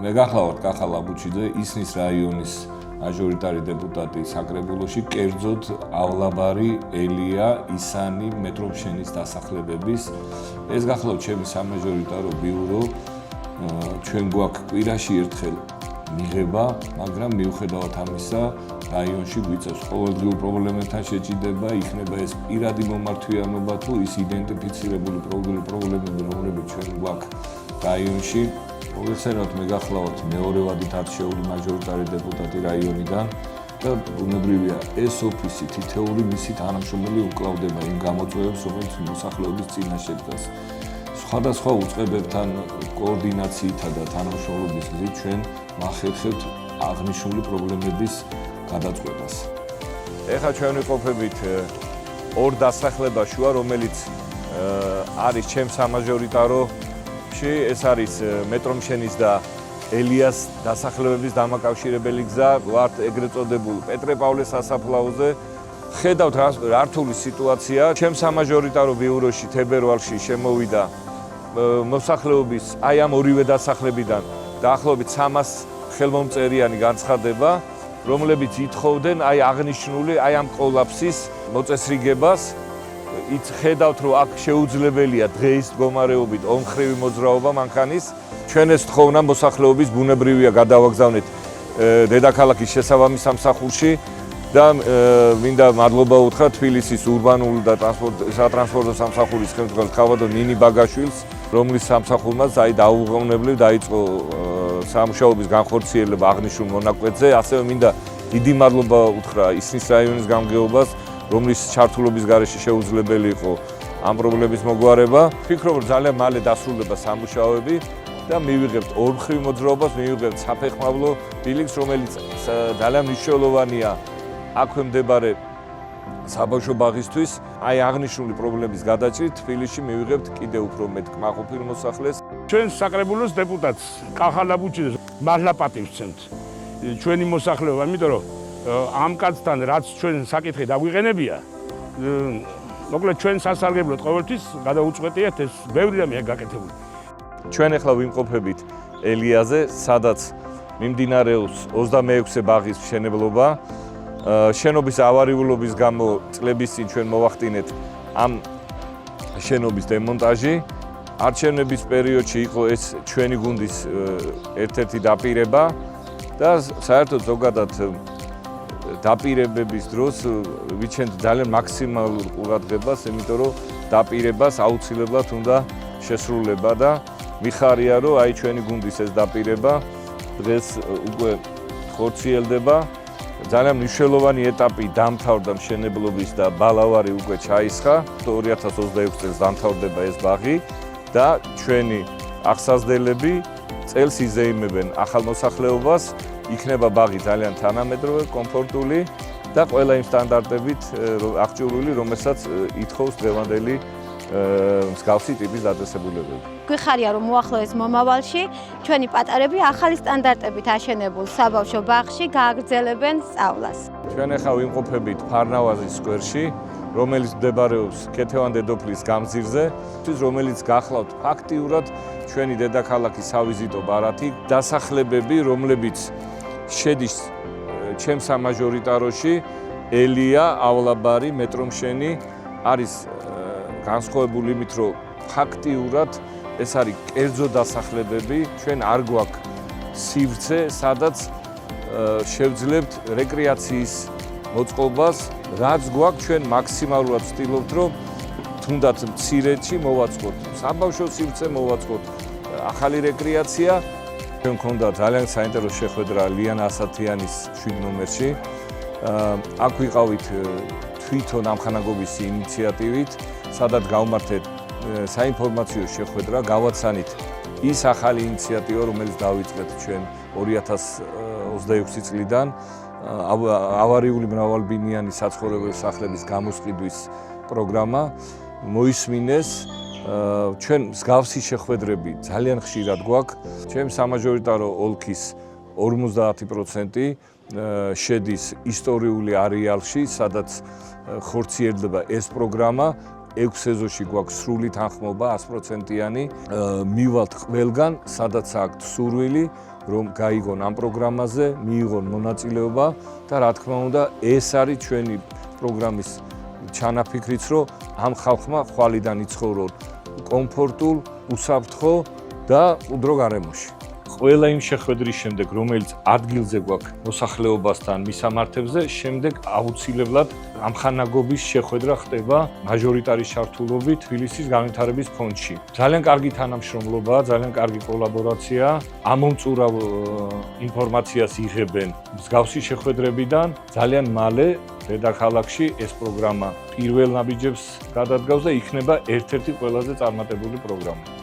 მე გახლავართ კახა ლაბუჩიძე, ისნის რაიონის მაჟორიტარი დეპუტატი საკრებულოში, კერძოდ ავლაბარი, ელია, ისანი, მეტრომშენის დასახლებების. ეს გახლავთ ჩემი სამაჟორიტარო ბიურო, ჩვენ გვაქვს კვირაში ერთხელ მიღება, მაგრამ მიუხედავად ამისა, რაიონში გვიწევს ყოველდღიურ პრობლემებთან შეჯიდება, იქნება ეს პირადი მომართვიანობა თუ ის იდენტიფიცირებული პრობლემები, რომლებიც ჩვენ გვაქვს რაიონში. მოგეხსენებათ, მე გახლავართ მეორე ვადით არჩეული მაჟორიტარი დეპუტატი რაიონიდან და ბუნებრივია ეს ოფისი თითეული მისი თანამშრომელი უკლავდება იმ გამოწვევებს, რომელიც მოსახლეობის წინაშე დგას. სხვადასხვა უწყებებთან კოორდინაციითა და თანამშრომლობის გზით ჩვენ ვახერხებთ აღნიშნული პრობლემების გადაწყვეტას. ეხლა ჩვენ ვიყოფებით ორ დასახლებაშუა, რომელიც არის ჩემს სამაჟორიტაროში, ეს არის მეტრომშენის და ელიას დასახლებების დამაკავშირებელი გზა, ვართ ეგრეთ წოდებულ პეტრე-პავლეს სასაფლაოზე. ხედავთ რა რთული სიტუაცია. ჩემს სამაჟორიტარო ბიუროში თებერვალში შემოვიდა მოსახლეობის აი ამ ორივე დასახლებიდან დაახლოებით 300 ხელმომწერიანი განცხადება, რომლებიც ითხოვდნენ აი აღნიშნული აი ამ კოლაფსის მოწესრიგებას. ხედავთ, რომ აქ შეუძლებელია დღეის მდგომარეობით ომხრივი მოძრაობა მანქანის. ჩვენ ეს თხოვნა მოსახლეობის ბუნებრივია გადავაგზავნეთ დედაქალაქის შესაბამის სამსახურში და მინდა მადლობა უთხრა თბილისის ურბანული და სატრანსპორტო სამსახურის ხელმძღვანელ ხავადო ნინი ბაგაშვილს, რომლის სამსახურმაც დაუღოვნებლივ დაიწყო სამუშაოების განხორციელება აღნიშნულ მონაკვეთზე. ასევე მინდა დიდი მადლობა უთხრა ისნის რაიონის გამგეობას, რომლის ჩართულობის გარეშე შეუძლებელი იყო ამ პრობლემის მოგვარება. ვფიქრობ, რომ ძალიან მალე დასრულდება სამუშაოები და მივიღებთ ორმხრივ მოძრაობას, მივიღებთ საფეხმავლო ბილიკს, რომელიც ძალიან მნიშვნელოვანია აქვე მდებარე საბავშვო ბაღისთვის. აი აღნიშნული პრობლემის გადაჭრით თბილისში მივიღებთ კიდევ უფრო მეტ კმაყოფილ მოსახლეს. ჩვენ საკრებულოს დეპუტატს კახა ლაბუჩიძეს მართლა პატივს ვცემთ ჩვენი მოსახლეობა, იმიტომ რომ ამ კაცთან რაც ჩვენ საკითხი დაგვიყენებია, მოკლედ ჩვენ სასარგებლოდ ყოველთვის გადაუწყვეტიათ ეს ბევრი და მე გაკეთებული. ჩვენ ახლა ვიმყოფებით ელიაზე, სადაც მიმდინარეობს 26-ე ბაღის მშენებლობა. შენობის ავარიულობის გამო წლების წინ ჩვენ მოვახდინეთ ამ შენობის დემონტაჟი. არჩევნების პერიოდში იყო ეს ჩვენი გუნდის ერთ-ერთი დაპირება და საერთოდ ზოგადად დაპირებების დროს ვიჩენთ ძალიან მაქსიმალურ ყურადღებას, იმიტომ რომ დაპირებას აუცილებლად უნდა შესრულება და მიხარია, რომ აი ჩვენი გუნდის ეს დაპირება დღეს უკვე ხორციელდება. ძალიან მნიშვნელოვანი ეტაპი დამთავრდა მშენებლობის და ბალავარი უკვე ჩაისხა. 2026 წელს დამთავრდება ეს ბაღი და ჩვენი აღსაზრდელები წელს იზეიმებენ ახალ მოსახლეობას. იქნება ბაღი ძალიან თანამედროვე, კომფორტული და ყველა იმ სტანდარტებით აღჭურვილი, რომელსაც ითხოვს დღევანდელი მსგავსი ტიპის დაწესებულებები. გვიხარია, რომ მოახლოეს მომავალში ჩვენი პატარები ახალი სტანდარტებით აშენებულ საბავშვო ბაღში გააგრძელებენ სწავლას. ჩვენ ახლა ვიმყოფებით ფარნავაზის სკვერში, რომელიც მდებარეობს ქეთევან დედოფლის გამზირზე, რომელიც გახლავთ ფაქტიურად ჩვენი დედაქალაქის სავიზიტო ბარათი, დასახლებები, რომლებიც შედის ჩემს სამაჟორიტაროში, ელია, ავლაბარი, მეტრომშენი არის განსხვავებული იმით, რომ ფაქტიურად ეს არის კერძო დასახლებები, ჩვენ არ გვაქვს სივრცე, სადაც შევძლებთ რეკრეაციის მოწყობას, რაც გვაქვს ჩვენ მაქსიმალურად ვცდილობთ, რომ თუნდაც მცირედში მოვაწყოთ საბავშვო სივრცე, მოვაწყოთ ახალი რეკრეაცია. ჩვენ გქონდა ძალიან საინტერესო შეხვედრა ლიანა ასათიანის 7 ნომერში. აქ ვიყავით თვითონ ამხანაგობის ინიციატივით, სადაც გავმართეთ საინფორმაციო შეხვედრა, გავაცანით ის ახალი ინიციატივა, რომელიც დავიწყეთ ჩვენ 2026 წლიდან, ავარიული მრავალბინიანი საცხოვრებელი სახლების გამოსყიდვის პროგრამა მოისმინეს. ჩვენ მსგავსი შეხვედრები ძალიან ხშირად გვაქვს. ჩემს სამაჟორიტარო ოლქის 50% შედის ისტორიული არეალში, სადაც ხორციელდება ეს პროგრამა. 6 სეზონში გვაქვს სრული თანხმობა 100%-იანი. მივალთ ყველგან, სადაც აქვთ სურვილი რომ გაიგონ ამ პროგრამაზე, მიიღონ მონაწილეობა და რა თქმა უნდა, ეს არის ჩვენი პროგრამის ჩანაფიქრიც, რომ ამ ხალხმა ხვალიდან იცხოვრონ კომფორტულ, უსაფრთხო და მყუდრო გარემოში. ყველა იმ შეხვედრის შემდეგ, რომელიც ადგილზე გვაქვს მოსახლეობასთან მისამართებზე, შემდეგ აუცილებლად ამხანაგობის შეხვედრა ხდება მაჟორიტარის ჩართულობით თბილისის განვითარების ფონდში. ძალიან კარგი თანამშრომლობაა, ძალიან კარგი კოლაბორაცია. ამომწურავ ინფორმაციას იღებენ მსგავსი შეხვედრებიდან. ძალიან მალე დედაქალაქში ეს პროგრამა პირველ ნაბიჯებს გადადგავს და იქნება ერთ-ერთი ყველაზე წარმატებული პროგრამა.